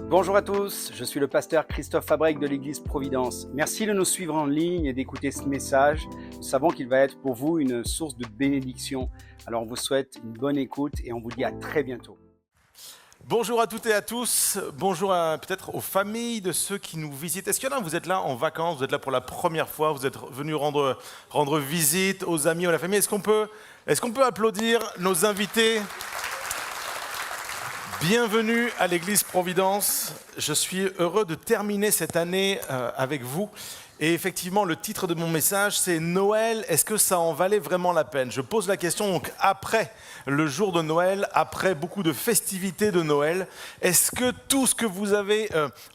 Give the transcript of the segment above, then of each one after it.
Bonjour à tous, je suis le pasteur Christophe Fabrec de l'Église Providence. Merci de nous suivre en ligne et d'écouter ce message. Nous savons qu'il va être pour vous une source de bénédiction. Alors on vous souhaite une bonne écoute et on vous dit à très bientôt. Bonjour à toutes et à tous, bonjour peut-être aux familles de ceux qui nous visitent. Est-ce qu'il y en a, vous êtes là en vacances, vous êtes là pour la première fois, vous êtes venus rendre visite aux amis ou à la famille. Est-ce qu'on peut applaudir nos invités ? Bienvenue à l'Église Providence. Je suis heureux de terminer cette année avec vous. Et effectivement, le titre de mon message, c'est Noël, est-ce que ça en valait vraiment la peine ? Je pose la question donc après le jour de Noël, après beaucoup de festivités de Noël, est-ce que tout ce que vous avez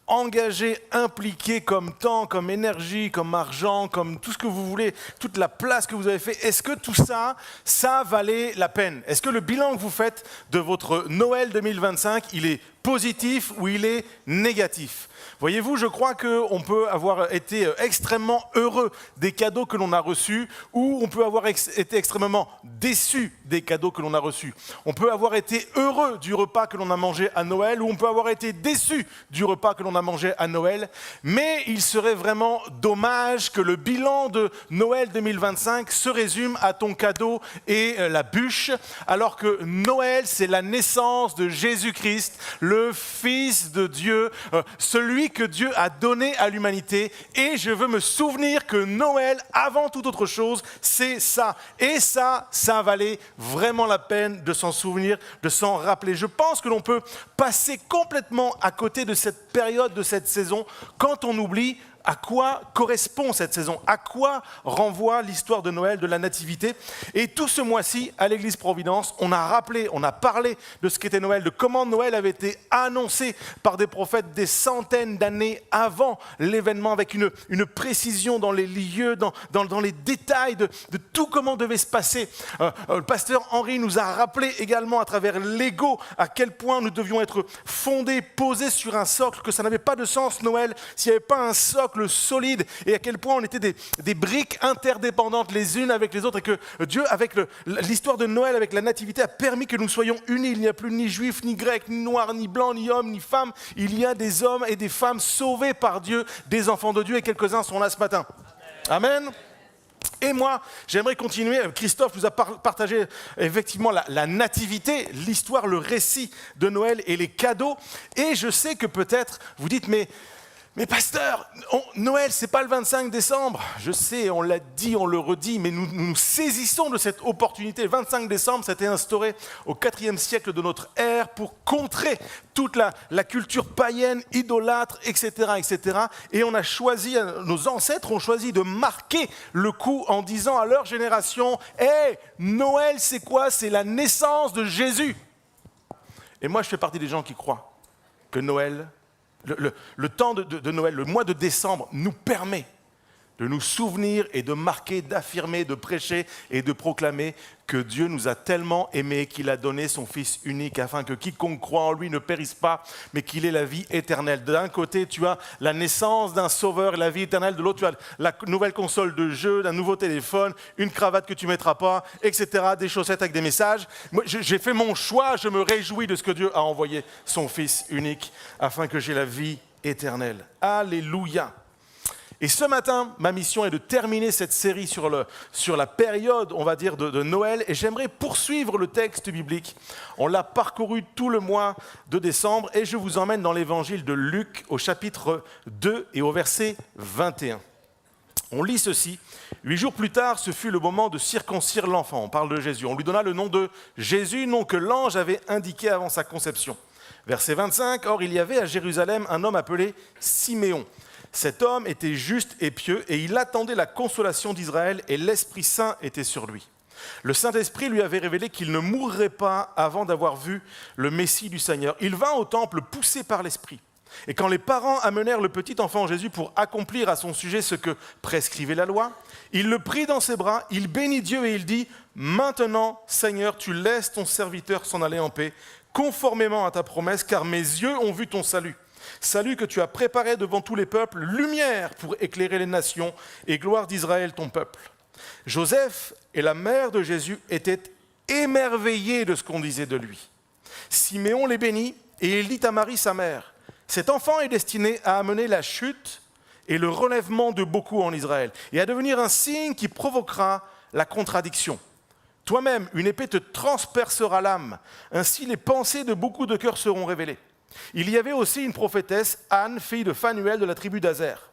engagé, impliqué comme temps, comme énergie, comme argent, comme tout ce que vous voulez, toute la place que vous avez fait, est-ce que tout ça, ça valait la peine ? Est-ce que le bilan que vous faites de votre Noël 2025, il est positif ou il est négatif ? Voyez-vous, je crois qu'on peut avoir été extrêmement heureux des cadeaux que l'on a reçus ou on peut avoir été extrêmement déçu des cadeaux que l'on a reçus. On peut avoir été heureux du repas que l'on a mangé à Noël ou on peut avoir été déçu du repas que l'on a mangé à Noël. Mais il serait vraiment dommage que le bilan de Noël 2025 se résume à ton cadeau et la bûche, alors que Noël, c'est la naissance de Jésus-Christ, le Fils de Dieu, celui que Dieu a donné à l'humanité. Et je veux me souvenir que Noël, avant toute autre chose, c'est ça. Et ça valait vraiment la peine de s'en souvenir, de s'en rappeler. Je pense que l'on peut passer complètement à côté de cette période, de cette saison, quand on oublie à quoi correspond cette saison, à quoi renvoie l'histoire de Noël, de la Nativité. Et tout ce mois-ci, à l'Église Providence, on a parlé de ce qu'était Noël, de comment Noël avait été annoncé par des prophètes des centaines d'années avant l'événement, avec une précision dans les lieux, dans les détails de tout comment devait se passer. Le pasteur Henri nous a rappelé également à travers l'Ego à quel point nous devions être fondés, posés sur un socle, que ça n'avait pas de sens Noël s'il n'y avait pas un socle solide, et à quel point on était des briques interdépendantes les unes avec les autres, et que Dieu, avec l'histoire de Noël, avec la Nativité, a permis que nous soyons unis. Il n'y a plus ni juifs, ni grecs, ni noirs, ni blancs, ni hommes, ni femmes. Il y a des hommes et des femmes sauvés par Dieu, des enfants de Dieu, et quelques-uns sont là ce matin. Amen. Et moi, j'aimerais continuer. Christophe nous a partagé effectivement la nativité, l'histoire, le récit de Noël et les cadeaux. Et je sais que peut-être vous dites, mais pasteur, Noël, c'est pas le 25 décembre. Je sais, on l'a dit, on le redit, mais nous saisissons de cette opportunité. Le 25 décembre, ça a été instauré au IVe siècle de notre ère pour contrer toute la culture païenne, idolâtre, etc., etc. Et on a choisi, nos ancêtres ont choisi de marquer le coup en disant à leur génération, Noël, c'est quoi ? C'est la naissance de Jésus. Et moi, je fais partie des gens qui croient que Noël, le temps de Noël, le mois de décembre, nous permet de nous souvenir et de marquer, d'affirmer, de prêcher et de proclamer que Dieu nous a tellement aimés qu'il a donné son Fils unique afin que quiconque croit en lui ne périsse pas, mais qu'il ait la vie éternelle. D'un côté, tu as la naissance d'un sauveur et la vie éternelle. De l'autre, tu as la nouvelle console de jeu, un nouveau téléphone, une cravate que tu ne mettras pas, etc., des chaussettes avec des messages. Moi, j'ai fait mon choix, je me réjouis de ce que Dieu a envoyé son Fils unique afin que j'aie la vie éternelle. Alléluia. Et ce matin, ma mission est de terminer cette série sur la période, on va dire, de Noël. Et j'aimerais poursuivre le texte biblique. On l'a parcouru tout le mois de décembre. Et je vous emmène dans l'évangile de Luc au chapitre 2 et au verset 21. On lit ceci. 8 jours plus tard, ce fut le moment de circoncire l'enfant. On parle de Jésus. On lui donna le nom de Jésus, nom que l'ange avait indiqué avant sa conception. Verset 25. Or, il y avait à Jérusalem un homme appelé Siméon. Cet homme était juste et pieux, et il attendait la consolation d'Israël, et l'Esprit Saint était sur lui. Le Saint-Esprit lui avait révélé qu'il ne mourrait pas avant d'avoir vu le Messie du Seigneur. Il vint au temple poussé par l'Esprit. Et quand les parents amenèrent le petit enfant Jésus pour accomplir à son sujet ce que prescrivait la loi, il le prit dans ses bras, il bénit Dieu et il dit « Maintenant, Seigneur, tu laisses ton serviteur s'en aller en paix, conformément à ta promesse, car mes yeux ont vu ton salut. Salut que tu as préparé devant tous les peuples, lumière pour éclairer les nations et gloire d'Israël ton peuple. » Joseph et la mère de Jésus étaient émerveillés de ce qu'on disait de lui. Siméon les bénit et il dit à Marie sa mère, « Cet enfant est destiné à amener la chute et le relèvement de beaucoup en Israël, et à devenir un signe qui provoquera la contradiction. Toi-même, une épée te transpercera l'âme, ainsi les pensées de beaucoup de cœurs seront révélées. Il y avait aussi une prophétesse, Anne, fille de Phanuel de la tribu d'Azer.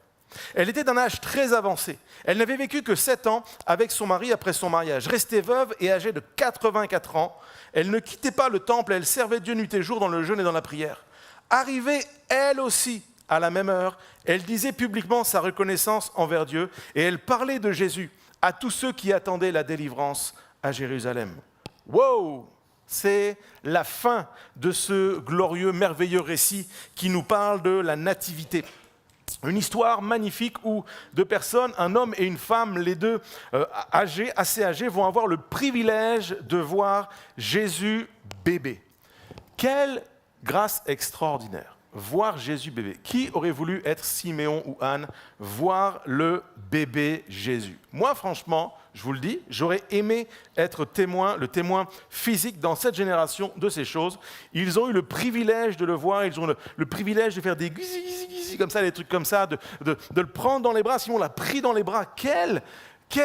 Elle était d'un âge très avancé. Elle n'avait vécu que 7 ans avec son mari après son mariage. Restée veuve et âgée de 84 ans, elle ne quittait pas le temple et elle servait Dieu nuit et jour dans le jeûne et dans la prière. Arrivée, elle aussi, à la même heure, elle disait publiquement sa reconnaissance envers Dieu et elle parlait de Jésus à tous ceux qui attendaient la délivrance à Jérusalem. Wow! C'est la fin de ce glorieux, merveilleux récit qui nous parle de la nativité. Une histoire magnifique où deux personnes, un homme et une femme, les deux assez âgés, vont avoir le privilège de voir Jésus bébé. Quelle grâce extraordinaire! Voir Jésus bébé. Qui aurait voulu être Siméon ou Anne, voir le bébé Jésus? Moi, franchement, je vous le dis, j'aurais aimé être le témoin physique dans cette génération de ces choses. Ils ont eu le privilège de le voir, ils ont le privilège de faire des guizi comme ça, des trucs comme ça, de le prendre dans les bras. Simon l'a pris dans les bras. Quelle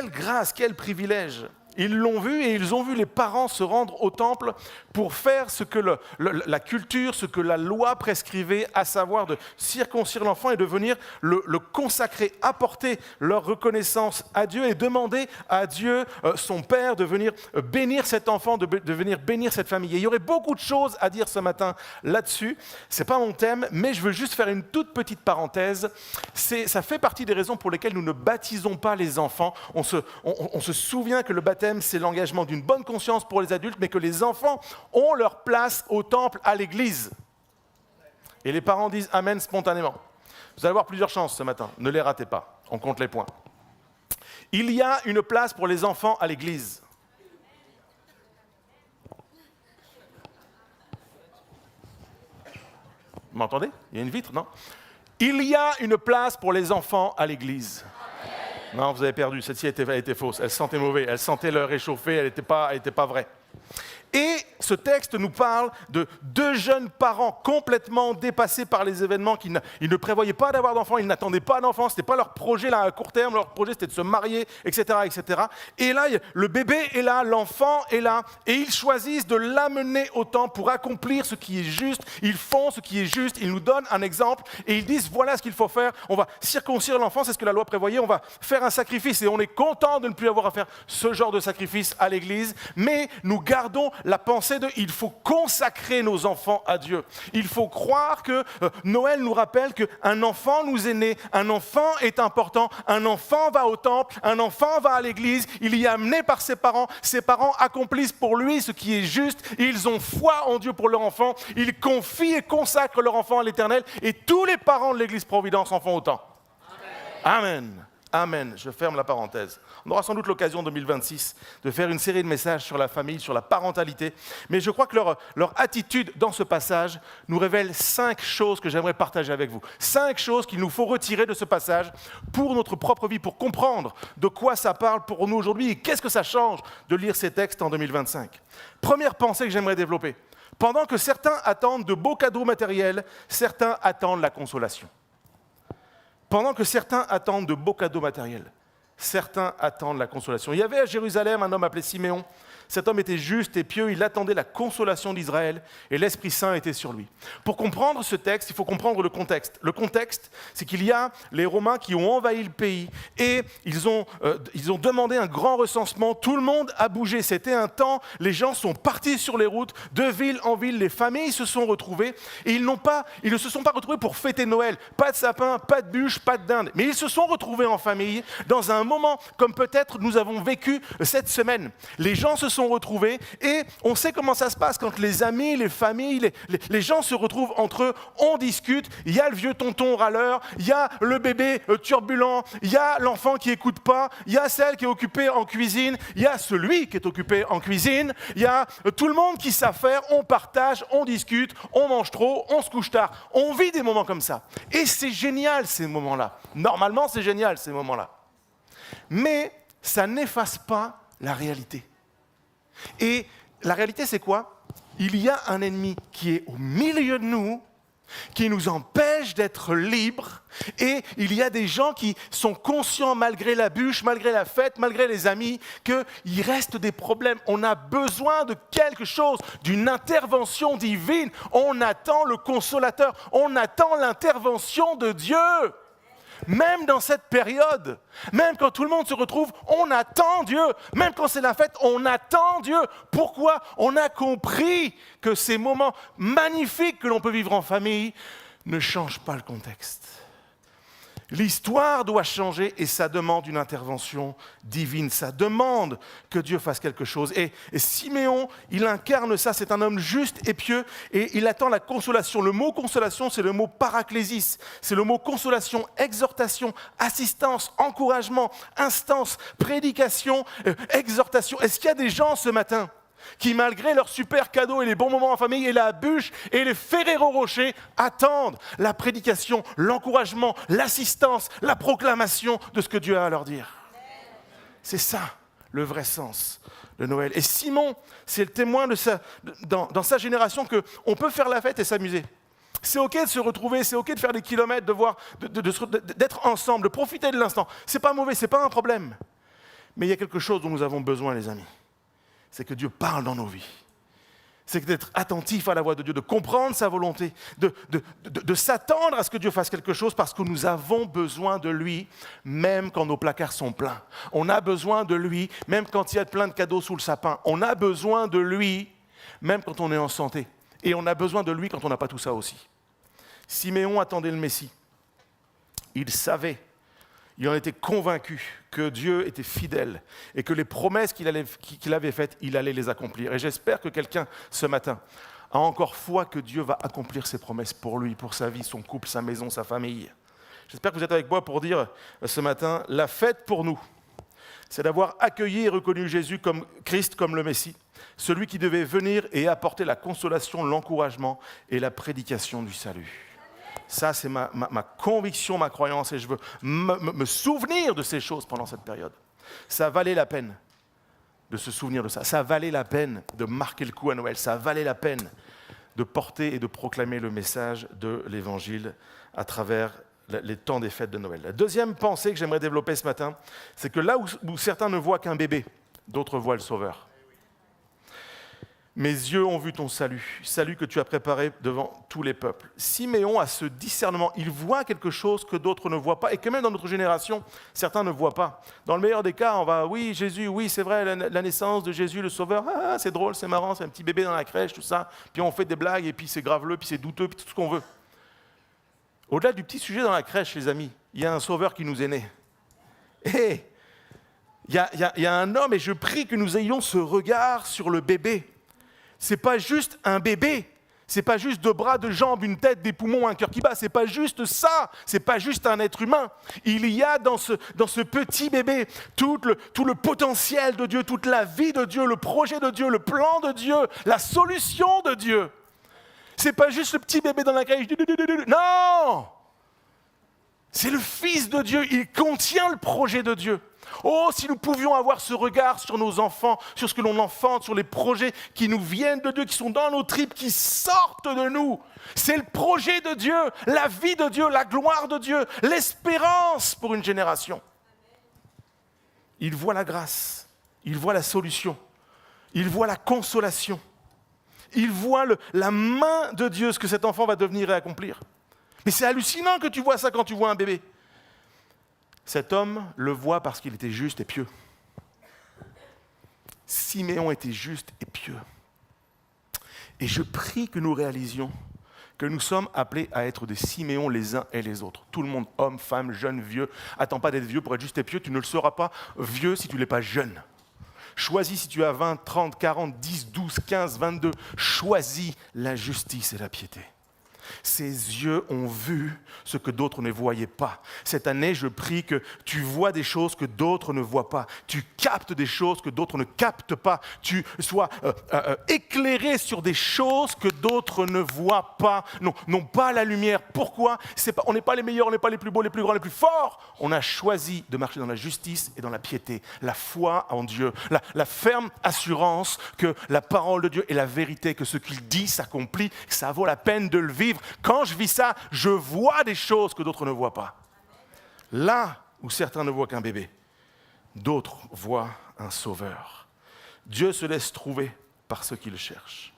grâce, quel privilège! Ils l'ont vu et ils ont vu les parents se rendre au temple pour faire ce que la culture, ce que la loi prescrivait, à savoir de circoncire l'enfant et de venir le consacrer, apporter leur reconnaissance à Dieu et demander à Dieu, son Père, de venir bénir cet enfant, de venir bénir cette famille. Et il y aurait beaucoup de choses à dire ce matin là-dessus. Ce n'est pas mon thème, mais je veux juste faire une toute petite parenthèse. Ça fait partie des raisons pour lesquelles nous ne baptisons pas les enfants. On se souvient que le baptême, c'est l'engagement d'une bonne conscience pour les adultes, mais que les enfants ont leur place au temple, à l'église. Et les parents disent Amen spontanément. Vous allez avoir plusieurs chances ce matin, ne les ratez pas, on compte les points. Il y a une place pour les enfants à l'église. Vous m'entendez? Il y a une vitre, non? Il y a une place pour les enfants à l'église. Non, vous avez perdu. Celle-ci était fausse. Elle sentait mauvais. Elle sentait le réchauffer. Elle n'était pas vraie. Et ce texte nous parle de deux jeunes parents complètement dépassés par les événements. Ils ne prévoyaient pas d'avoir d'enfants, ils n'attendaient pas d'enfants, ce n'était pas leur projet là, à court terme, leur projet c'était de se marier, etc., etc. Et là, le bébé est là, l'enfant est là, et ils choisissent de l'amener au temple pour accomplir ce qui est juste. Ils font ce qui est juste, ils nous donnent un exemple, et ils disent voilà ce qu'il faut faire, on va circoncire l'enfant, c'est ce que la loi prévoyait, on va faire un sacrifice, et on est content de ne plus avoir à faire ce genre de sacrifice à l'église, mais nous gardons la pensée de il faut consacrer nos enfants à Dieu. Il faut croire que Noël nous rappelle qu'un enfant nous est né, un enfant est important, un enfant va au temple, un enfant va à l'église, il y est amené par ses parents accomplissent pour lui ce qui est juste, ils ont foi en Dieu pour leur enfant, ils confient et consacrent leur enfant à l'Éternel et tous les parents de l'église Providence en font autant. Amen. Amen. Je ferme la parenthèse. On aura sans doute l'occasion en 2026 de faire une série de messages sur la famille, sur la parentalité. Mais je crois que leur attitude dans ce passage nous révèle 5 choses que j'aimerais partager avec vous. 5 choses qu'il nous faut retirer de ce passage pour notre propre vie, pour comprendre de quoi ça parle pour nous aujourd'hui et qu'est-ce que ça change de lire ces textes en 2025. Première pensée que j'aimerais développer. Pendant que certains attendent de beaux cadeaux matériels, certains attendent la consolation. Pendant que certains attendent de beaux cadeaux matériels, certains attendent la consolation. Il y avait à Jérusalem un homme appelé Siméon. Cet homme était juste et pieux, il attendait la consolation d'Israël et l'Esprit Saint était sur lui. Pour comprendre ce texte, il faut comprendre le contexte. Le contexte, c'est qu'il y a les Romains qui ont envahi le pays et ils ont demandé un grand recensement. Tout le monde a bougé. C'était un temps, les gens sont partis sur les routes, de ville en ville, les familles se sont retrouvées et ils ne se sont pas retrouvés pour fêter Noël. Pas de sapin, pas de bûche, pas de dinde. Mais ils se sont retrouvés en famille dans un moment comme peut-être nous avons vécu cette semaine. Les gens se sont retrouvés et on sait comment ça se passe quand les amis, les familles, les gens se retrouvent entre eux, on discute, il y a le vieux tonton râleur, il y a le bébé turbulent, il y a l'enfant qui écoute pas, il y a celle qui est occupée en cuisine, il y a celui qui est occupé en cuisine, il y a tout le monde qui sait faire, on partage, on discute, on mange trop, on se couche tard, on vit des moments comme ça. Et c'est génial ces moments-là. Normalement c'est génial ces moments-là. Mais ça n'efface pas la réalité. Et la réalité, c'est quoi? Il y a un ennemi qui est au milieu de nous, qui nous empêche empêche d'être libre. Et il y a des gens qui sont conscients, malgré la bûche, malgré la fête, malgré les amis, qu'il reste des problèmes. On a besoin de quelque chose, d'une intervention divine. On attend le consolateur, on attend l'intervention de Dieu. Même dans cette période, même quand tout le monde se retrouve, on attend Dieu. Même quand c'est la fête, on attend Dieu. Pourquoi ? On a compris que ces moments magnifiques que l'on peut vivre en famille ne changent pas le contexte. L'histoire doit changer et ça demande une intervention divine. Ça demande que Dieu fasse quelque chose. Et Siméon, il incarne ça. C'est un homme juste et pieux et il attend la consolation. Le mot consolation, c'est le mot paraklésis. C'est le mot consolation, exhortation, assistance, encouragement, instance, prédication, exhortation. Est-ce qu'il y a des gens ce matin qui, malgré leurs super cadeaux et les bons moments en famille et la bûche et les Ferrero Rocher, attendent la prédication, l'encouragement, l'assistance, la proclamation de ce que Dieu a à leur dire. C'est ça, le vrai sens de Noël. Et Simon, c'est le témoin dans sa génération qu'on peut faire la fête et s'amuser. C'est OK de se retrouver, c'est OK de faire des kilomètres, d'être ensemble, de profiter de l'instant. C'est pas mauvais, c'est pas un problème. Mais il y a quelque chose dont nous avons besoin, les amis. C'est que Dieu parle dans nos vies. C'est d'être attentif à la voix de Dieu, de comprendre sa volonté, de s'attendre à ce que Dieu fasse quelque chose parce que nous avons besoin de lui, même quand nos placards sont pleins. On a besoin de lui, même quand il y a plein de cadeaux sous le sapin. On a besoin de lui, même quand on est en santé. Et on a besoin de lui quand on n'a pas tout ça aussi. Siméon attendait le Messie. Il savait. Il en était convaincu que Dieu était fidèle et que les promesses qu'il avait faites, il allait les accomplir. Et j'espère que quelqu'un, ce matin, a encore foi que Dieu va accomplir ses promesses pour lui, pour sa vie, son couple, sa maison, sa famille. J'espère que vous êtes avec moi pour dire ce matin, la fête pour nous, c'est d'avoir accueilli et reconnu Jésus comme Christ, comme le Messie, celui qui devait venir et apporter la consolation, l'encouragement et la prédication du salut. Ça, c'est ma conviction, ma croyance, et je veux me souvenir de ces choses pendant cette période. Ça valait la peine de se souvenir de ça. Ça valait la peine de marquer le coup à Noël. Ça valait la peine de porter et de proclamer le message de l'Évangile à travers les temps des fêtes de Noël. La deuxième pensée que j'aimerais développer ce matin, c'est que là où certains ne voient qu'un bébé, d'autres voient le Sauveur. Mes yeux ont vu ton salut, salut que tu as préparé devant tous les peuples. Siméon a ce discernement, il voit quelque chose que d'autres ne voient pas et que même dans notre génération, certains ne voient pas. Dans le meilleur des cas, on va, oui, Jésus, oui, c'est vrai, la naissance de Jésus, le Sauveur, c'est drôle, c'est marrant, c'est un petit bébé dans la crèche, tout ça. Puis on fait des blagues et puis c'est graveleux, puis c'est douteux, puis tout ce qu'on veut. Au-delà du petit sujet dans la crèche, les amis, il y a un Sauveur qui nous est né. Et il y a un homme, et je prie que nous ayons ce regard sur le bébé. C'est pas juste un bébé, c'est pas juste deux bras, deux jambes, une tête, des poumons, un cœur qui bat, c'est pas juste ça, c'est pas juste un être humain. Il y a dans ce petit bébé tout le potentiel de Dieu, toute la vie de Dieu, le projet de Dieu, le plan de Dieu, la solution de Dieu. C'est pas juste le petit bébé dans la crèche, non! C'est le Fils de Dieu, il contient le projet de Dieu. Oh, si nous pouvions avoir ce regard sur nos enfants, sur ce que l'on enfante, sur les projets qui nous viennent de Dieu, qui sont dans nos tripes, qui sortent de nous. C'est le projet de Dieu, la vie de Dieu, la gloire de Dieu, l'espérance pour une génération. Il voit la grâce, il voit la solution, il voit la consolation, il voit la main de Dieu, ce que cet enfant va devenir et accomplir. Mais c'est hallucinant que tu vois ça quand tu vois un bébé. Cet homme le voit parce qu'il était juste et pieux. Siméon était juste et pieux. Et je prie que nous réalisions que nous sommes appelés à être des Siméons les uns et les autres. Tout le monde, hommes, femmes, jeunes, vieux. Attends pas d'être vieux pour être juste et pieux, tu ne le seras pas vieux si tu n'es pas jeune. Choisis si tu as 20, 30, 40, 10, 12, 15, 22. Choisis la justice et la piété. Ses yeux ont vu ce que d'autres ne voyaient pas. Cette année, je prie que tu vois des choses que d'autres ne voient pas. Tu captes des choses que d'autres ne captent pas. Tu sois éclairé sur des choses que d'autres ne voient pas. Non pas la lumière. Pourquoi ? On n'est pas les meilleurs, on n'est pas les plus beaux, les plus grands, les plus forts. On a choisi de marcher dans la justice et dans la piété. La foi en Dieu. La ferme assurance que la parole de Dieu est la vérité, que ce qu'il dit s'accomplit, que ça vaut la peine de le vivre. Quand je vis ça, je vois des choses que d'autres ne voient pas. Là où certains ne voient qu'un bébé, d'autres voient un sauveur. Dieu se laisse trouver par ceux qui le cherchent.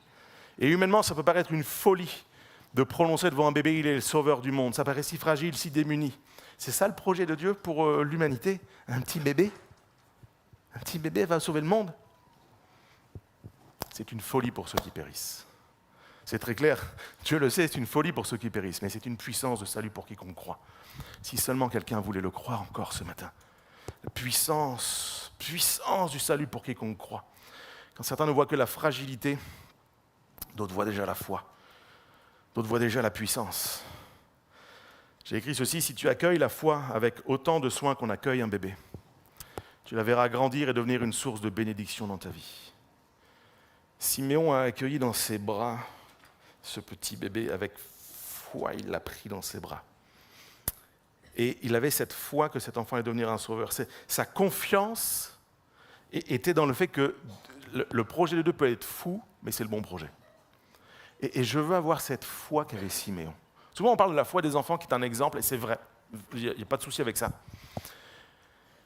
Et humainement, ça peut paraître une folie de prononcer devant un bébé, il est le sauveur du monde. Ça paraît si fragile, si démuni. C'est ça le projet de Dieu pour l'humanité? Un petit bébé? Un petit bébé va sauver le monde? C'est une folie pour ceux qui périssent. C'est très clair, Dieu le sait, c'est une folie pour ceux qui périssent, mais c'est une puissance de salut pour quiconque croit. Si seulement quelqu'un voulait le croire encore ce matin. La puissance du salut pour quiconque croit. Quand certains ne voient que la fragilité, d'autres voient déjà la foi. D'autres voient déjà la puissance. J'ai écrit ceci, si tu accueilles la foi avec autant de soin qu'on accueille un bébé, tu la verras grandir et devenir une source de bénédiction dans ta vie. Siméon a accueilli dans ses bras ce petit bébé avec foi, il l'a pris dans ses bras. Et il avait cette foi que cet enfant allait devenir un sauveur. Sa confiance était dans le fait que le projet de Dieu peut être fou, mais c'est le bon projet. Et je veux avoir cette foi qu'avait Siméon. Souvent on parle de la foi des enfants qui est un exemple, et c'est vrai, il n'y a pas de souci avec ça.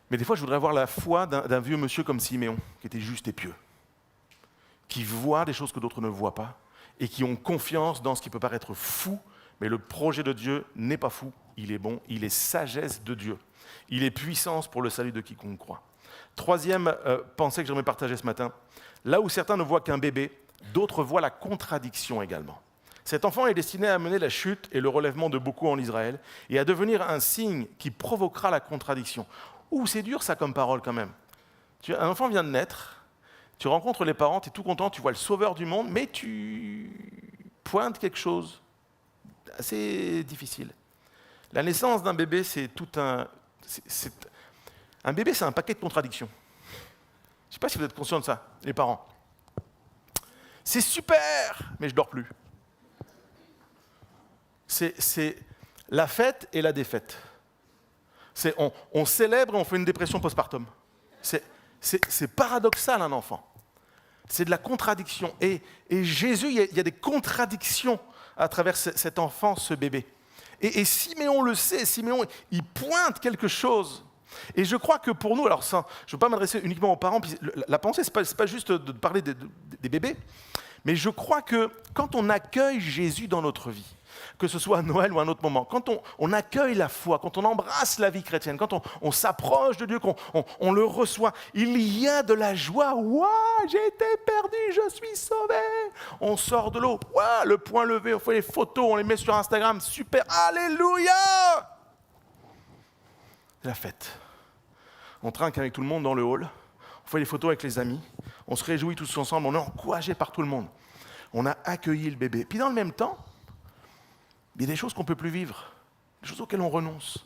Mais des fois je voudrais avoir la foi d'un vieux monsieur comme Siméon, qui était juste et pieux, qui voit des choses que d'autres ne voient pas, et qui ont confiance dans ce qui peut paraître fou, mais le projet de Dieu n'est pas fou, il est bon, il est sagesse de Dieu. Il est puissance pour le salut de quiconque croit. Troisième pensée que j'aimerais partager ce matin, là où certains ne voient qu'un bébé, d'autres voient la contradiction également. Cet enfant est destiné à amener la chute et le relèvement de beaucoup en Israël, et à devenir un signe qui provoquera la contradiction. Ouh, c'est dur ça comme parole quand même. Un enfant vient de naître, tu rencontres les parents, tu es tout content, tu vois le sauveur du monde, mais tu pointes quelque chose assez difficile. La naissance d'un bébé, c'est tout un... Un bébé, c'est un paquet de contradictions. Je ne sais pas si vous êtes conscients de ça, les parents. C'est super, mais je ne dors plus. C'est la fête et la défaite. On célèbre et on fait une dépression postpartum. C'est paradoxal, un enfant. C'est de la contradiction. Et Jésus, il y a des contradictions à travers cet enfant, ce bébé. Et Siméon le sait, Siméon, il pointe quelque chose. Et je crois que pour nous, alors ça, je ne veux pas m'adresser uniquement aux parents, puis la pensée, ce n'est pas juste de parler des bébés, mais je crois que quand on accueille Jésus dans notre vie, que ce soit à Noël ou à un autre moment, quand on accueille la foi, quand on embrasse la vie chrétienne, quand on s'approche de Dieu, qu'on le reçoit, il y a de la joie. Ouah, j'ai été perdu, je suis sauvé. On sort de l'eau, ouah, le poing levé, on fait les photos, on les met sur Instagram, super, alléluia. C'est la fête. On trinque avec tout le monde dans le hall, on fait les photos avec les amis, on se réjouit tous ensemble, on est encouragé par tout le monde. On a accueilli le bébé. Puis dans le même temps, il y a des choses qu'on ne peut plus vivre, des choses auxquelles on renonce.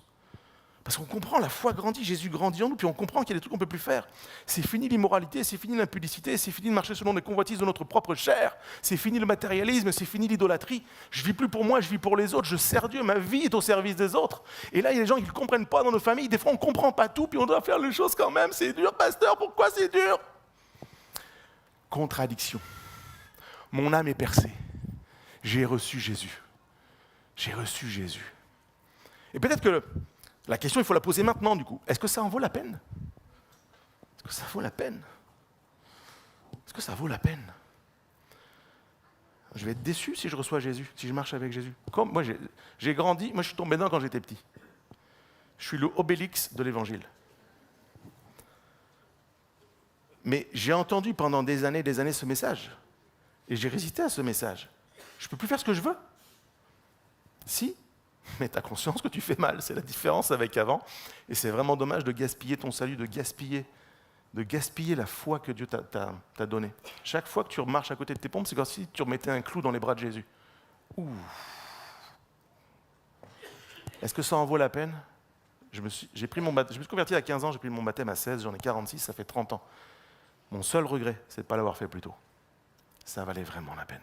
Parce qu'on comprend, la foi grandit, Jésus grandit en nous, puis on comprend qu'il y a des trucs qu'on ne peut plus faire. C'est fini l'immoralité, c'est fini l'impudicité, c'est fini de marcher selon les convoitises de notre propre chair, c'est fini le matérialisme, c'est fini l'idolâtrie. Je ne vis plus pour moi, je vis pour les autres, je sers Dieu, ma vie est au service des autres. Et là, il y a des gens qui ne comprennent pas dans nos familles, des fois on ne comprend pas tout, puis on doit faire les choses quand même. C'est dur, pasteur, pourquoi c'est dur? Contradiction. Mon âme est percée. J'ai reçu Jésus. J'ai reçu Jésus. Et peut-être que la question, il faut la poser maintenant, du coup. Est-ce que ça en vaut la peine? Est-ce que ça vaut la peine? Est-ce que ça vaut la peine? Je vais être déçu si je reçois Jésus, si je marche avec Jésus. Comme moi, j'ai grandi, moi je suis tombé dedans quand j'étais petit. Je suis le Obélix de l'Évangile. Mais j'ai entendu pendant des années ce message. Et j'ai résisté à ce message. Je ne peux plus faire ce que je veux. Si, mais tu as conscience que tu fais mal, c'est la différence avec avant. Et c'est vraiment dommage de gaspiller ton salut, de gaspiller la foi que Dieu t'a donnée. Chaque fois que tu marches à côté de tes pompes, c'est comme si tu remettais un clou dans les bras de Jésus. Ouh. Est-ce que ça en vaut la peine? Je me suis converti à 15 ans, j'ai pris mon baptême à 16, j'en ai 46, ça fait 30 ans. Mon seul regret, c'est de ne pas l'avoir fait plus tôt. Ça valait vraiment la peine.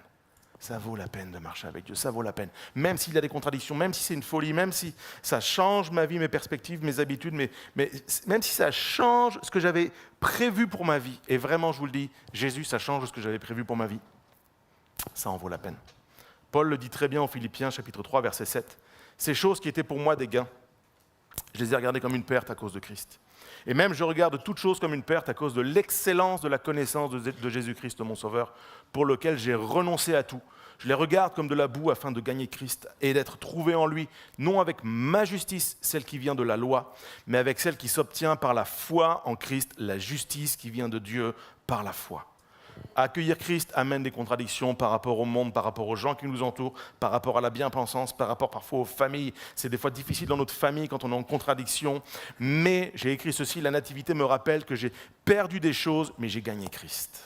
Ça vaut la peine de marcher avec Dieu, ça vaut la peine. Même s'il y a des contradictions, même si c'est une folie, même si ça change ma vie, mes perspectives, mes habitudes, mais même si ça change ce que j'avais prévu pour ma vie. Et vraiment, je vous le dis, Jésus, ça change ce que j'avais prévu pour ma vie. Ça en vaut la peine. Paul le dit très bien en Philippiens, chapitre 3, verset 7. Ces choses qui étaient pour moi des gains, je les ai regardées comme une perte à cause de Christ. Et même je regarde toutes choses comme une perte à cause de l'excellence de la connaissance de Jésus-Christ, mon Sauveur, pour lequel j'ai renoncé à tout. Je les regarde comme de la boue afin de gagner Christ et d'être trouvé en lui, non avec ma justice, celle qui vient de la loi, mais avec celle qui s'obtient par la foi en Christ, la justice qui vient de Dieu par la foi. Accueillir Christ amène des contradictions par rapport au monde, par rapport aux gens qui nous entourent, par rapport à la bien-pensance, par rapport parfois aux familles. C'est des fois difficile dans notre famille quand on est en contradiction. Mais j'ai écrit ceci, la nativité me rappelle que j'ai perdu des choses, mais j'ai gagné Christ.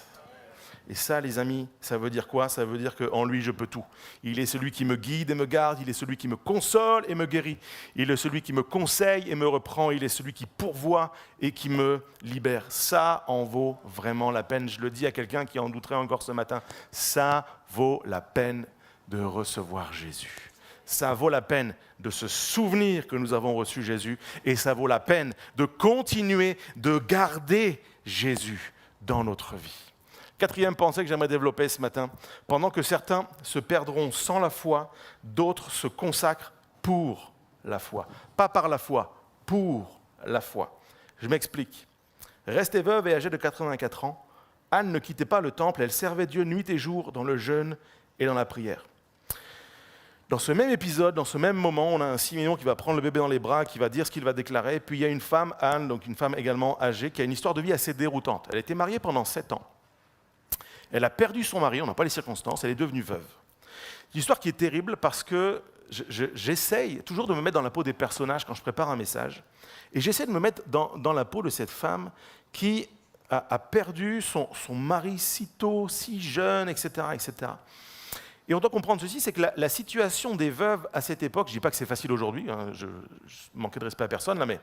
Et ça, les amis, ça veut dire quoi? Ça veut dire qu'en lui, je peux tout. Il est celui qui me guide et me garde, il est celui qui me console et me guérit, il est celui qui me conseille et me reprend, il est celui qui pourvoit et qui me libère. Ça en vaut vraiment la peine. Je le dis à quelqu'un qui en douterait encore ce matin, ça vaut la peine de recevoir Jésus. Ça vaut la peine de se souvenir que nous avons reçu Jésus et ça vaut la peine de continuer de garder Jésus dans notre vie. Quatrième pensée que j'aimerais développer ce matin. Pendant que certains se perdront sans la foi, d'autres se consacrent pour la foi. Pas par la foi, pour la foi. Je m'explique. Restée veuve et âgée de 84 ans, Anne ne quittait pas le temple, elle servait Dieu nuit et jour dans le jeûne et dans la prière. Dans ce même épisode, dans ce même moment, on a un Siméon qui va prendre le bébé dans les bras, qui va dire ce qu'il va déclarer. Puis il y a une femme, Anne, donc une femme également âgée, qui a une histoire de vie assez déroutante. Elle était mariée pendant 7 ans. Elle a perdu son mari, on n'a pas les circonstances, elle est devenue veuve. Une histoire qui est terrible parce que j'essaye toujours de me mettre dans la peau des personnages quand je prépare un message. Et j'essaie de me mettre dans la peau de cette femme qui a perdu son mari si tôt, si jeune, etc., etc. Et on doit comprendre ceci, c'est que la situation des veuves à cette époque, je ne dis pas que c'est facile aujourd'hui, hein, je manquais de respect à personne là, mais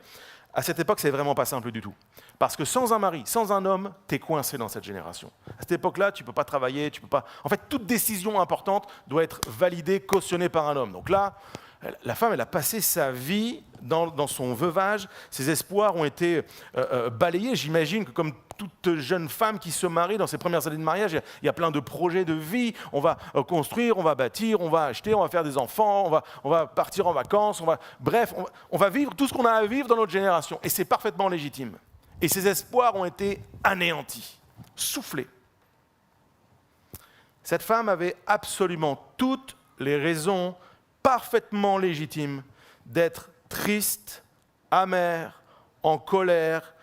à cette époque, c'est vraiment pas simple du tout. Parce que sans un mari, sans un homme, tu es coincé dans cette génération. À cette époque-là, tu ne peux pas travailler, tu peux pas... En fait, toute décision importante doit être validée, cautionnée par un homme. Donc là, la femme, elle a passé sa vie dans son veuvage, ses espoirs ont été balayés. J'imagine que comme toute jeune femme qui se marie dans ses premières années de mariage, il y a plein de projets de vie. On va construire, on va bâtir, on va acheter, on va faire des enfants, on va partir en vacances, on va vivre tout ce qu'on a à vivre dans notre génération. Et c'est parfaitement légitime. Et ses espoirs ont été anéantis, soufflés. Cette femme avait absolument toutes les raisons parfaitement légitimes d'être triste, amère, en colère,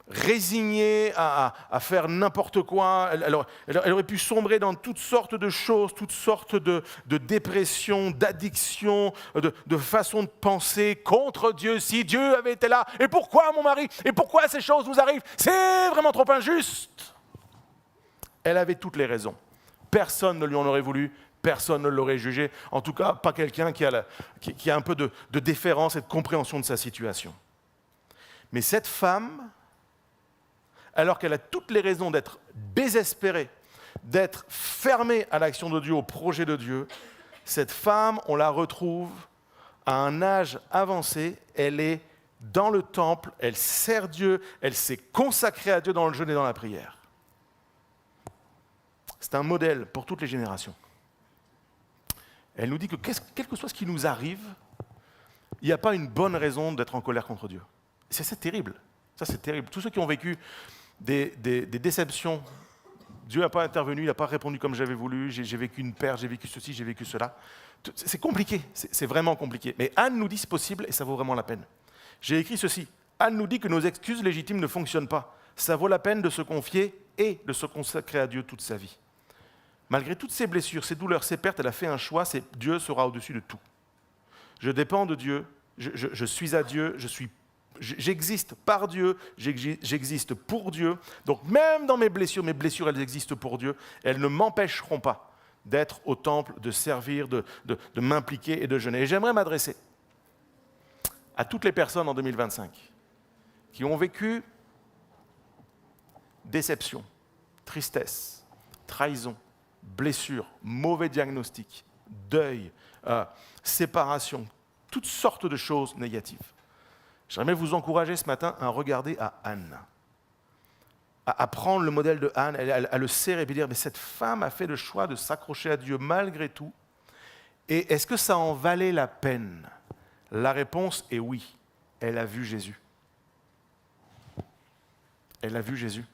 résignée à faire n'importe quoi. Elle aurait pu sombrer dans toutes sortes de choses, toutes sortes de dépressions, d'addictions, de façons de penser contre Dieu. Si Dieu avait été là, et pourquoi mon mari? Et pourquoi ces choses nous arrivent? C'est vraiment trop injuste. Elle avait toutes les raisons. Personne ne lui en aurait voulu. Personne ne l'aurait jugé, en tout cas pas quelqu'un qui a un peu de déférence et de compréhension de sa situation. Mais cette femme, alors qu'elle a toutes les raisons d'être désespérée, d'être fermée à l'action de Dieu, au projet de Dieu, cette femme, on la retrouve à un âge avancé, elle est dans le temple, elle sert Dieu, elle s'est consacrée à Dieu dans le jeûne et dans la prière. C'est un modèle pour toutes les générations. Elle nous dit que quel que soit ce qui nous arrive, il n'y a pas une bonne raison d'être en colère contre Dieu. C'est terrible. Ça, c'est terrible. Tous ceux qui ont vécu des déceptions, Dieu n'a pas intervenu, il n'a pas répondu comme j'avais voulu, j'ai vécu une perte, j'ai vécu ceci, j'ai vécu cela. C'est compliqué, c'est vraiment compliqué. Mais Anne nous dit c'est possible et ça vaut vraiment la peine. J'ai écrit ceci. Anne nous dit que nos excuses légitimes ne fonctionnent pas. Ça vaut la peine de se confier et de se consacrer à Dieu toute sa vie. Malgré toutes ses blessures, ses douleurs, ses pertes, elle a fait un choix, c'est Dieu sera au-dessus de tout. Je dépends de Dieu, je suis à Dieu, j'existe par Dieu, j'existe pour Dieu. Donc même dans mes blessures, elles existent pour Dieu. Elles ne m'empêcheront pas d'être au temple, de servir, de m'impliquer et de jeûner. Et j'aimerais m'adresser à toutes les personnes en 2025 qui ont vécu déception, tristesse, trahison, blessures, mauvais diagnostics, deuil, séparation, toutes sortes de choses négatives. J'aimerais vous encourager ce matin à regarder à Anne. à prendre le modèle de Anne, à le serrer et puis dire, mais cette femme a fait le choix de s'accrocher à Dieu malgré tout. Et est-ce que ça en valait la peine? La réponse est oui. Elle a vu Jésus. Elle a vu Jésus.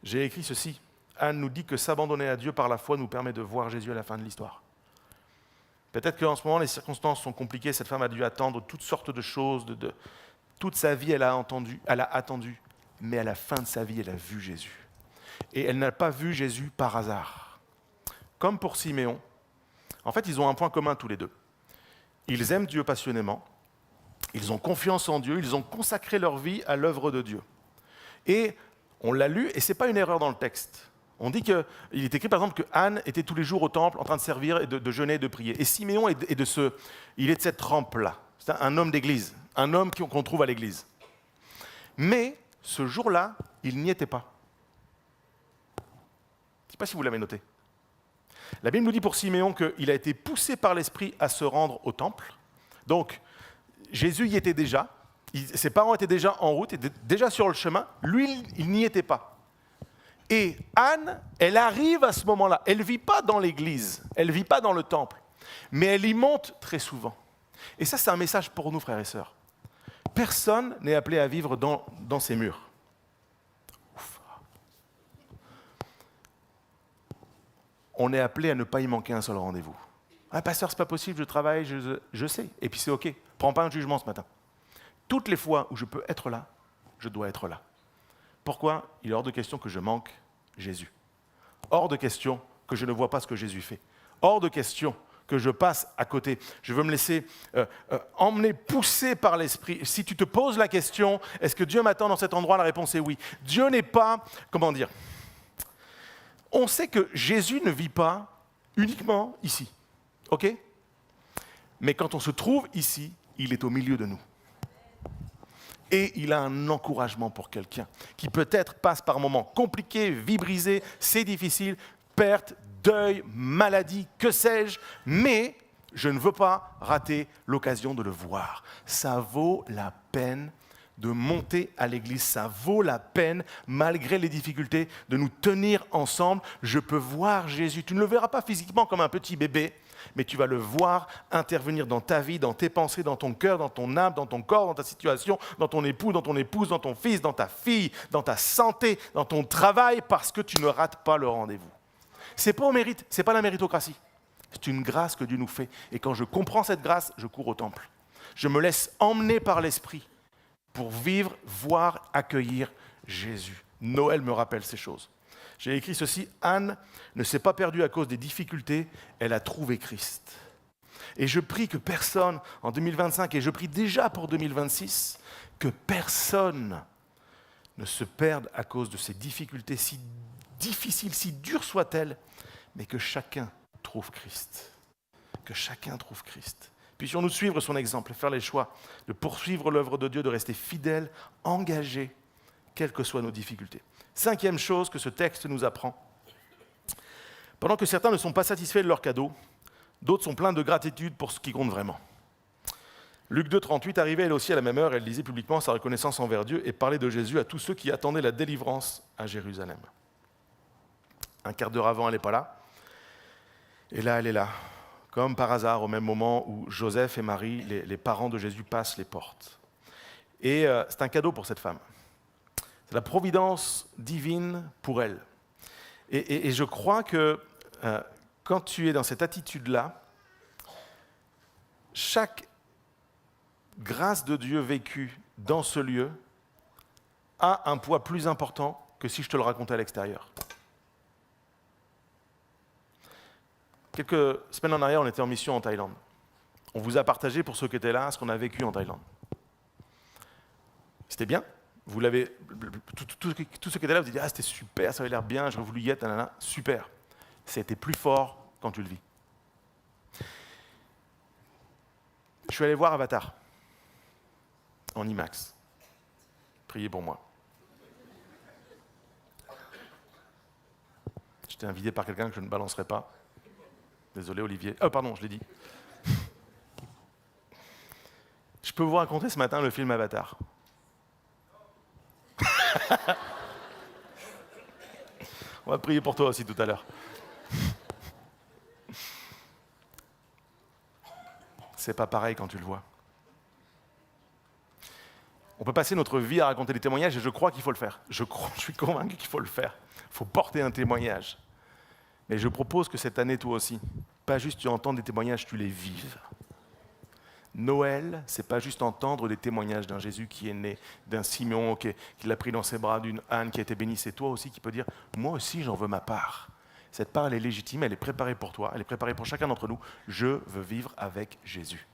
J'ai écrit ceci. Anne nous dit que s'abandonner à Dieu par la foi nous permet de voir Jésus à la fin de l'histoire. Peut-être qu'en ce moment, les circonstances sont compliquées. Cette femme a dû attendre toutes sortes de choses. Toute sa vie, elle a attendu. Mais à la fin de sa vie, elle a vu Jésus. Et elle n'a pas vu Jésus par hasard. Comme pour Siméon, en fait, ils ont un point commun tous les deux. Ils aiment Dieu passionnément. Ils ont confiance en Dieu. Ils ont consacré leur vie à l'œuvre de Dieu. Et on l'a lu, et ce n'est pas une erreur dans le texte. On dit qu'il est écrit par exemple que Anne était tous les jours au temple en train de servir et de jeûner et de prier. Et Siméon il est de cette trempe-là. C'est un homme d'église, un homme qu'on trouve à l'église. Mais ce jour-là, il n'y était pas. Je ne sais pas si vous l'avez noté. La Bible nous dit pour Siméon qu'il a été poussé par l'Esprit à se rendre au temple. Donc, Jésus y était déjà. Ses parents étaient déjà en route, étaient déjà sur le chemin. Lui, il n'y était pas. Et Anne, elle arrive à ce moment-là. Elle ne vit pas dans l'église, elle ne vit pas dans le temple, mais elle y monte très souvent. Et ça, c'est un message pour nous, frères et sœurs. Personne n'est appelé à vivre dans ces murs. Ouf. On est appelé à ne pas y manquer un seul rendez-vous. Ah, pasteur, c'est pas possible, je travaille, je sais. Et puis c'est OK. Prends pas un jugement ce matin. Toutes les fois où je peux être là, je dois être là. Pourquoi? Il est hors de question que je manque Jésus. Hors de question que je ne vois pas ce que Jésus fait. Hors de question que je passe à côté. Je veux me laisser emmener, pousser par l'Esprit. Si tu te poses la question, est-ce que Dieu m'attend dans cet endroit? La réponse est oui. Dieu n'est pas, comment dire, on sait que Jésus ne vit pas uniquement ici. OK? Mais quand on se trouve ici, il est au milieu de nous. Et il a un encouragement pour quelqu'un qui peut-être passe par moments compliqués, vie brisée, c'est difficile, perte, deuil, maladie, que sais-je, mais je ne veux pas rater l'occasion de le voir. Ça vaut la peine de monter à l'église, ça vaut la peine, malgré les difficultés, de nous tenir ensemble. Je peux voir Jésus. Tu ne le verras pas physiquement comme un petit bébé, mais tu vas le voir intervenir dans ta vie, dans tes pensées, dans ton cœur, dans ton âme, dans ton corps, dans ta situation, dans ton époux, dans ton épouse, dans ton fils, dans ta fille, dans ta santé, dans ton travail, parce que tu ne rates pas le rendez-vous. C'est pas au mérite, c'est pas la méritocratie. C'est une grâce que Dieu nous fait. Et quand je comprends cette grâce, je cours au temple. Je me laisse emmener par l'Esprit pour vivre, voir, accueillir Jésus. Noël me rappelle ces choses. J'ai écrit ceci, Anne ne s'est pas perdue à cause des difficultés, elle a trouvé Christ. Et je prie que personne, en 2025, et je prie déjà pour 2026, que personne ne se perde à cause de ces difficultés, si difficiles, si dures soient-elles, mais que chacun trouve Christ. Que chacun trouve Christ. Puissions-nous suivre son exemple, faire les choix, de poursuivre l'œuvre de Dieu, de rester fidèles, engagés, quelles que soient nos difficultés. 5e chose que ce texte nous apprend. Pendant que certains ne sont pas satisfaits de leur cadeau, d'autres sont pleins de gratitude pour ce qui compte vraiment. Luc 2, 38, arrivait elle aussi à la même heure, elle disait publiquement sa reconnaissance envers Dieu et parlait de Jésus à tous ceux qui attendaient la délivrance à Jérusalem. Un quart d'heure avant, elle n'est pas là. Et là, elle est là. Comme par hasard, au même moment où Joseph et Marie, les parents de Jésus, passent les portes. Et c'est un cadeau pour cette femme. C'est la providence divine pour elle. Et je crois que quand tu es dans cette attitude-là, chaque grâce de Dieu vécue dans ce lieu a un poids plus important que si je te le racontais à l'extérieur. Quelques semaines en arrière, on était en mission en Thaïlande. On vous a partagé, pour ceux qui étaient là, ce qu'on a vécu en Thaïlande. C'était bien. Vous l'avez, tous ceux qui étaient là, vous dites « Ah, c'était super, ça avait l'air bien, j'aurais voulu y être, nanana. » Super. C'était plus fort quand tu le vis. Je suis allé voir Avatar, en IMAX. Priez pour moi. J'étais invité par quelqu'un que je ne balancerai pas. Désolé, Olivier. Oh, pardon, je l'ai dit. Je peux vous raconter ce matin le film Avatar. On va prier pour toi aussi tout à l'heure. C'est pas pareil quand tu le vois. On peut passer notre vie à raconter des témoignages et je crois qu'il faut le faire. Je suis convaincu qu'il faut le faire. Il faut porter un témoignage. Mais je propose que cette année, toi aussi, pas juste tu entends des témoignages, tu les vives. Noël, c'est pas juste entendre des témoignages d'un Jésus qui est né, d'un Simeon qui l'a pris dans ses bras, d'une Anne qui a été bénie. C'est toi aussi qui peux dire, moi aussi j'en veux ma part. Cette part, elle est légitime, elle est préparée pour toi, elle est préparée pour chacun d'entre nous. Je veux vivre avec Jésus.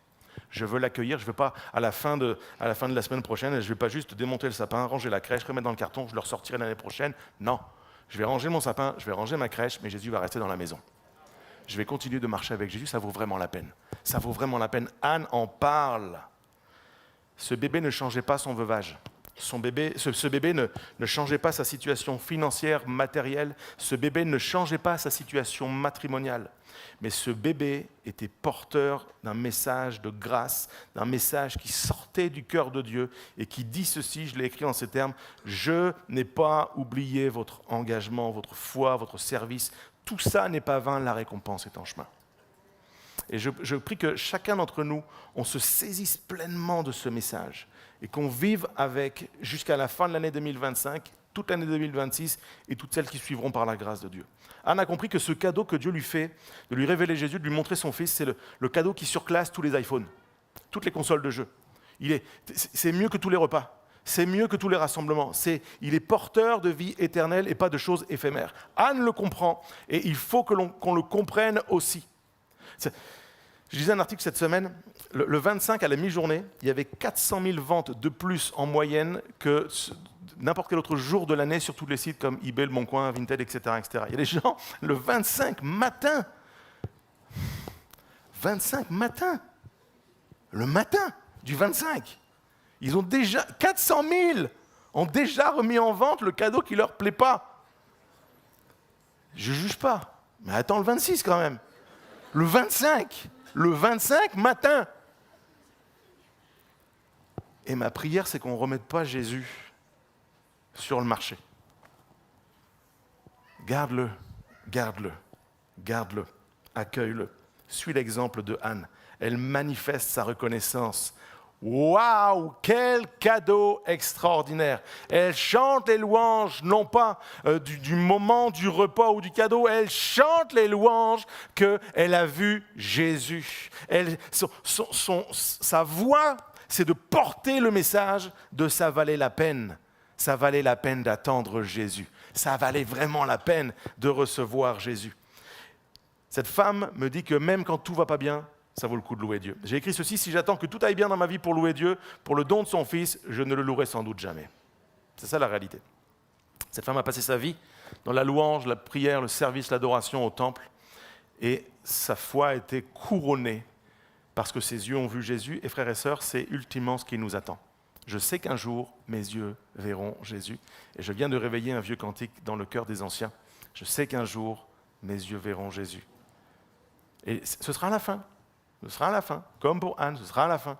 Je veux l'accueillir, je ne veux pas, à la fin de la semaine prochaine, je ne vais pas juste démonter le sapin, ranger la crèche, remettre dans le carton, je le ressortirai l'année prochaine. Non, je vais ranger mon sapin, je vais ranger ma crèche, mais Jésus va rester dans la maison. Je vais continuer de marcher avec Jésus, ça vaut vraiment la peine. Ça vaut vraiment la peine. Anne en parle. Ce bébé ne changeait pas son veuvage. Ce bébé ne changeait pas sa situation financière, matérielle. Ce bébé ne changeait pas sa situation matrimoniale. Mais ce bébé était porteur d'un message de grâce, d'un message qui sortait du cœur de Dieu et qui dit ceci, je l'ai écrit en ces termes, « Je n'ai pas oublié votre engagement, votre foi, votre service. Tout ça n'est pas vain, la récompense est en chemin. » Et je prie que chacun d'entre nous, on se saisisse pleinement de ce message et qu'on vive avec jusqu'à la fin de l'année 2025, toute l'année 2026 et toutes celles qui suivront par la grâce de Dieu. Anne a compris que ce cadeau que Dieu lui fait, de lui révéler Jésus, de lui montrer son Fils, c'est le cadeau qui surclasse tous les iPhones, toutes les consoles de jeux. C'est mieux que tous les repas, c'est mieux que tous les rassemblements. Il est porteur de vie éternelle et pas de choses éphémères. Anne le comprend et il faut qu'on le comprenne aussi. Je lisais un article cette semaine, le 25 à la mi-journée, il y avait 400 000 ventes de plus en moyenne que n'importe quel autre jour de l'année sur tous les sites comme eBay, Le Bon Coin, Vinted, etc., etc. Il y a des gens, le 25 matin, le matin du 25, ils ont déjà, 400 000 ont déjà remis en vente le cadeau qui ne leur plaît pas. Je ne juge pas, mais attends le 26 quand même. Le 25 matin. Et ma prière, c'est qu'on ne remette pas Jésus sur le marché. Garde-le, accueille-le. Suis l'exemple de Anne. Elle manifeste sa reconnaissance. Waouh, quel cadeau extraordinaire! Elle chante les louanges, non pas du moment du repas ou du cadeau, elle chante les louanges qu'elle a vu Jésus. Sa voix, c'est de porter le message de ça valait la peine. Ça valait la peine d'attendre Jésus. Ça valait vraiment la peine de recevoir Jésus. Cette femme me dit que même quand tout ne va pas bien, ça vaut le coup de louer Dieu. J'ai écrit ceci, si j'attends que tout aille bien dans ma vie pour louer Dieu, pour le don de son Fils, je ne le louerai sans doute jamais. C'est ça la réalité. Cette femme a passé sa vie dans la louange, la prière, le service, l'adoration au temple, et sa foi a été couronnée parce que ses yeux ont vu Jésus. Et frères et sœurs, c'est ultimement ce qui nous attend. Je sais qu'un jour, mes yeux verront Jésus. Et je viens de réveiller un vieux cantique dans le cœur des anciens. Je sais qu'un jour, mes yeux verront Jésus. Et ce sera à la fin. Ce sera à la fin. Comme pour Anne, ce sera à la fin.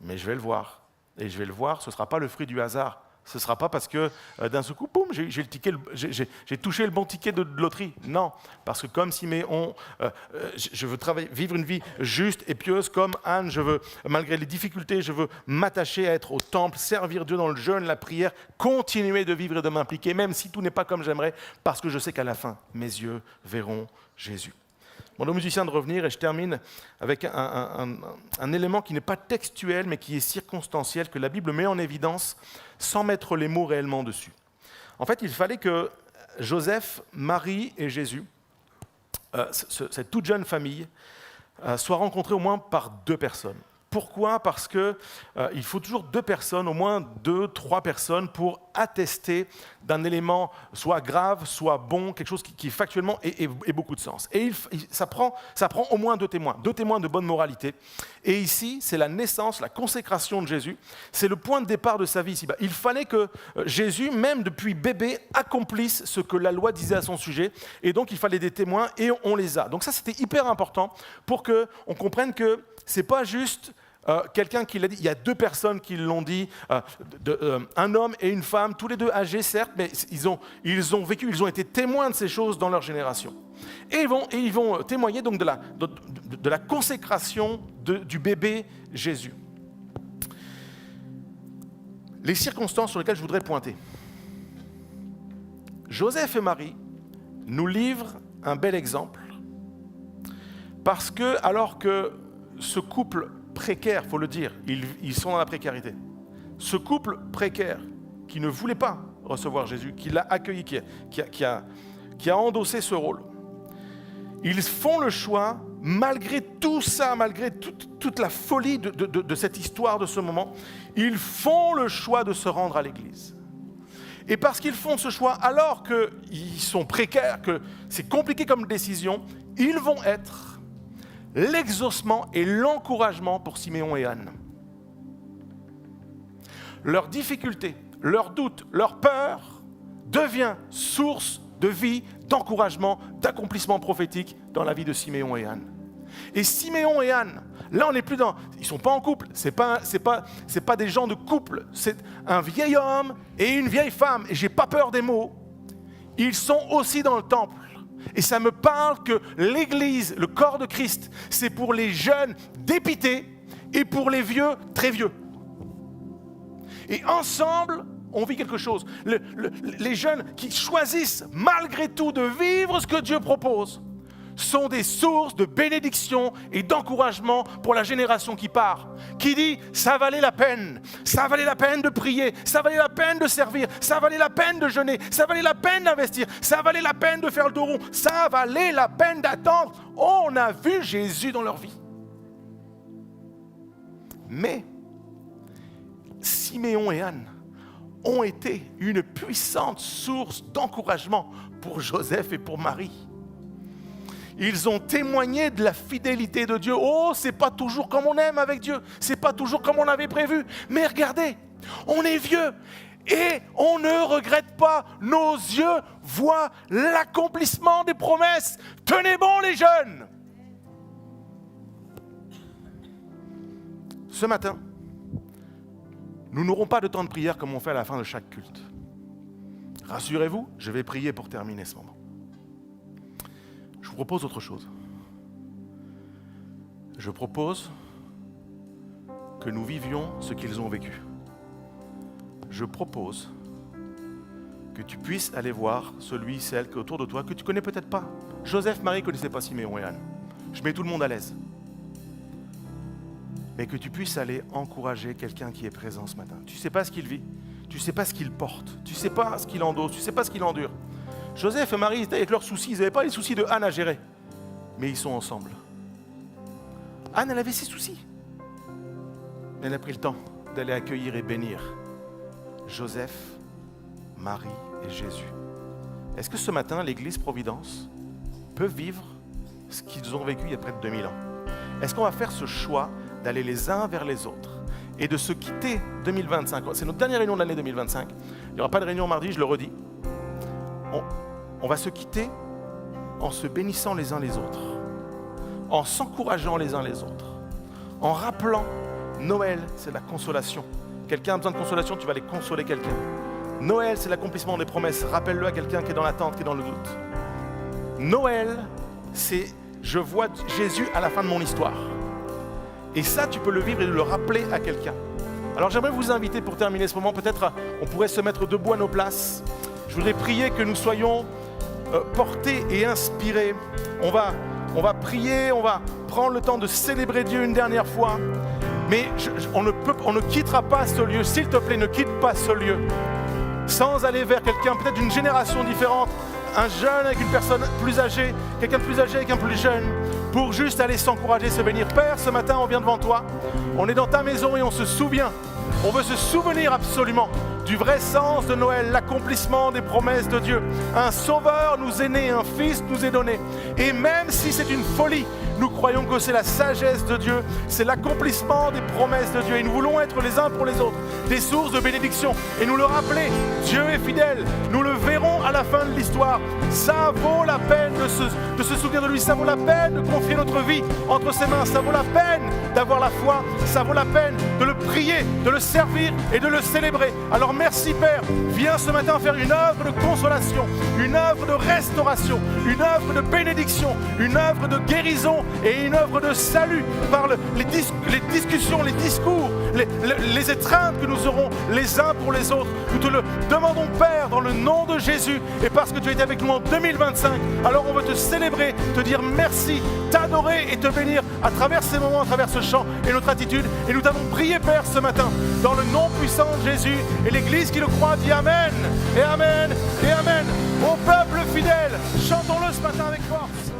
Mais je vais le voir. Et je vais le voir, ce ne sera pas le fruit du hasard. Ce ne sera pas parce que d'un seul coup, boum, j'ai touché le bon ticket de loterie. Non, parce que comme Siméon, je veux vivre une vie juste et pieuse comme Anne. Je veux, malgré les difficultés, je veux m'attacher à être au temple, servir Dieu dans le jeûne, la prière, continuer de vivre et de m'impliquer, même si tout n'est pas comme j'aimerais, parce que je sais qu'à la fin, mes yeux verront Jésus. Bon, aux musiciens de revenir, et je termine avec un élément qui n'est pas textuel, mais qui est circonstanciel, que la Bible met en évidence sans mettre les mots réellement dessus. En fait, il fallait que Joseph, Marie et Jésus, cette toute jeune famille, soient rencontrés au moins par deux personnes. Pourquoi ? Parce qu'il faut toujours deux personnes, au moins 2-3 personnes, pour attester d'un élément soit grave, soit bon, quelque chose qui factuellement ait beaucoup de sens. Et ça prend au moins deux témoins de bonne moralité. Et ici, c'est la naissance, la consécration de Jésus. C'est le point de départ de sa vie ici-bas. Il fallait que Jésus, même depuis bébé, accomplisse ce que la loi disait à son sujet. Et donc, il fallait des témoins et on les a. Donc ça, c'était hyper important pour qu'on comprenne que ce n'est pas juste quelqu'un qui l'a dit, il y a 2 personnes qui l'ont dit, un homme et une femme, tous les 2 âgés certes, mais ils ont vécu, ils ont été témoins de ces choses dans leur génération. Et ils vont témoigner donc de la consécration du bébé Jésus. Les circonstances sur lesquelles je voudrais pointer. Joseph et Marie nous livrent un bel exemple parce que, alors que ce couple précaire, il faut le dire, ils sont dans la précarité, ce couple précaire qui ne voulait pas recevoir Jésus, qui l'a accueilli, qui a endossé ce rôle, ils font le choix, malgré tout ça, malgré toute la folie de cette histoire, de ce moment, ils font le choix de se rendre à l'église. Et parce qu'ils font ce choix, alors qu'ils sont précaires, que c'est compliqué comme décision, ils vont être l'exaucement et l'encouragement pour Siméon et Anne. Leur difficulté, leur doute, leur peur devient source de vie, d'encouragement, d'accomplissement prophétique dans la vie de Siméon et Anne. Et Siméon et Anne, là on n'est plus dans, ils ne sont pas en couple, c'est pas des gens de couple, c'est un vieil homme et une vieille femme, et j'ai pas peur des mots, ils sont aussi dans le temple. Et ça me parle que l'église, le corps de Christ, c'est pour les jeunes dépités et pour les vieux très vieux. Et ensemble, on vit quelque chose. Les jeunes qui choisissent malgré tout de vivre ce que Dieu propose sont des sources de bénédiction et d'encouragement pour la génération qui part, qui dit ça valait la peine de prier, ça valait la peine de servir, ça valait la peine de jeûner, ça valait la peine d'investir, ça valait la peine de faire le dos rond, ça valait la peine d'attendre. On a vu Jésus dans leur vie. Mais Siméon et Anne ont été une puissante source d'encouragement pour Joseph et pour Marie. Ils ont témoigné de la fidélité de Dieu. Oh, c'est pas toujours comme on aime avec Dieu, c'est pas toujours comme on avait prévu. Mais regardez, on est vieux et on ne regrette pas. Nos yeux voient l'accomplissement des promesses. Tenez bon les jeunes. Ce matin, nous n'aurons pas de temps de prière comme on fait à la fin de chaque culte. Rassurez-vous, je vais prier pour terminer ce moment. Je vous propose autre chose. Je propose que nous vivions ce qu'ils ont vécu. Je propose que tu puisses aller voir celui, celle qui est autour de toi, que tu ne connais peut-être pas. Joseph, Marie ne connaissaient pas Siméon et Anne. Je mets tout le monde à l'aise. Mais que tu puisses aller encourager quelqu'un qui est présent ce matin. Tu ne sais pas ce qu'il vit, tu ne sais pas ce qu'il porte, tu ne sais pas ce qu'il endosse, tu ne sais pas ce qu'il endure. Joseph et Marie étaient avec leurs soucis, ils n'avaient pas les soucis de Anne à gérer, mais ils sont ensemble. Anne, elle avait ses soucis. Elle a pris le temps d'aller accueillir et bénir Joseph, Marie et Jésus. Est-ce que ce matin, l'Église Providence peut vivre ce qu'ils ont vécu il y a près de 2000 ans? Est-ce qu'on va faire ce choix d'aller les uns vers les autres et de se quitter 2025? C'est notre dernière réunion de l'année 2025. Il n'y aura pas de réunion mardi, je le redis. On va se quitter en se bénissant les uns les autres, en s'encourageant les uns les autres, en rappelant Noël, c'est la consolation. Quelqu'un a besoin de consolation, tu vas aller consoler quelqu'un. Noël, c'est l'accomplissement des promesses. Rappelle-le à quelqu'un qui est dans l'attente, qui est dans le doute. Noël, c'est je vois Jésus à la fin de mon histoire. Et ça, tu peux le vivre et le rappeler à quelqu'un. Alors j'aimerais vous inviter pour terminer ce moment, peut-être on pourrait se mettre debout à nos places. Je voudrais prier que nous soyons portés et inspirés. On va prier, on va prendre le temps de célébrer Dieu une dernière fois. Mais on ne quittera pas ce lieu. S'il te plaît, ne quitte pas ce lieu sans aller vers quelqu'un, peut-être d'une génération différente, un jeune avec une personne plus âgée, quelqu'un de plus âgé avec un plus jeune, pour juste aller s'encourager, se bénir. Père, ce matin, on vient devant toi. On est dans ta maison et on se souvient. On veut se souvenir absolument du vrai sens de Noël, l'accomplissement des promesses de Dieu. Un sauveur nous est né, un fils nous est donné. Et même si c'est une folie, nous croyons que c'est la sagesse de Dieu, c'est l'accomplissement des promesses de Dieu. Et nous voulons être les uns pour les autres des sources de bénédiction. Et nous le rappeler, Dieu est fidèle. Nous le verrons à la fin de l'histoire. Ça vaut la peine de se souvenir de lui. Ça vaut la peine de confier notre vie entre ses mains. Ça vaut la peine d'avoir d'avoir la foi, ça vaut la peine de le prier, de le servir et de le célébrer. Alors merci Père, viens ce matin faire une œuvre de consolation, une œuvre de restauration, une œuvre de bénédiction, une œuvre de guérison et une œuvre de salut par les discussions, les discours, les étreintes que nous aurons les uns pour les autres. Nous te le demandons Père dans le nom de Jésus et parce que tu es avec nous en 2025. Alors on veut te célébrer, te dire merci, t'adorer et te bénir à travers ces moments, à travers ce chant et notre attitude. Et nous t'avons prié Père ce matin dans le nom puissant de Jésus et l'Église qui le croit dit Amen et Amen et Amen. Au peuple fidèle, chantons-le ce matin avec force.